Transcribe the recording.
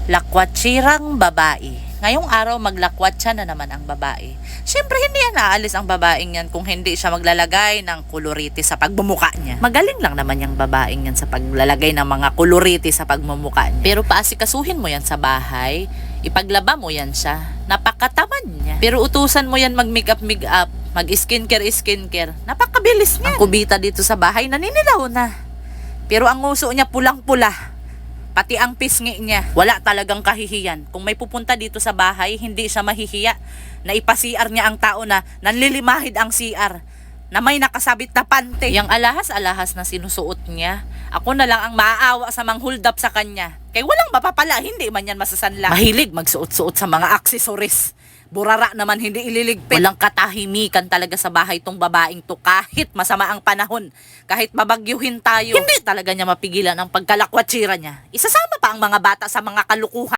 Lakwatsirang babae. Ngayong araw maglakwatsa na naman ang babae. Siyempre hindi yan aalis ang babaeng yan kung hindi siya maglalagay ng kuloriti sa pagmumuka niya. Magaling lang naman yung babaeng yan sa paglalagay ng mga kuloriti sa pagmumuka niya. Pero paasikasuhin mo yan sa bahay, ipaglaba mo yan siya. Napakatamad niya. Pero utusan mo yan mag-makeup, mag-skincare. Napakabilis niya. Ang kubita dito sa bahay naninilaw na. Pero ang nguso niya pulang-pula. Pati ang pisngi niya, wala talagang kahihiyan. Kung may pupunta dito sa bahay, hindi siya mahihiya na ipasiar niya ang tao na nanlilimahid ang CR, na may nakasabit na pante. Yang alahas-alahas na sinusuot niya, ako na lang ang maaawa sa mang-hold up sa kanya. Kay walang mapapala, hindi man yan masasanla. Mahilig magsuot-suot sa mga aksesoris. Burara naman hindi ililigpit. Walang katahimikan talaga sa bahay tong babaeng to kahit masama ang panahon. Kahit mabagyuhin tayo, hindi talaga niya mapigilan ang pagkalakwatsira niya. Isasama pa ang mga bata sa mga kalukuhan.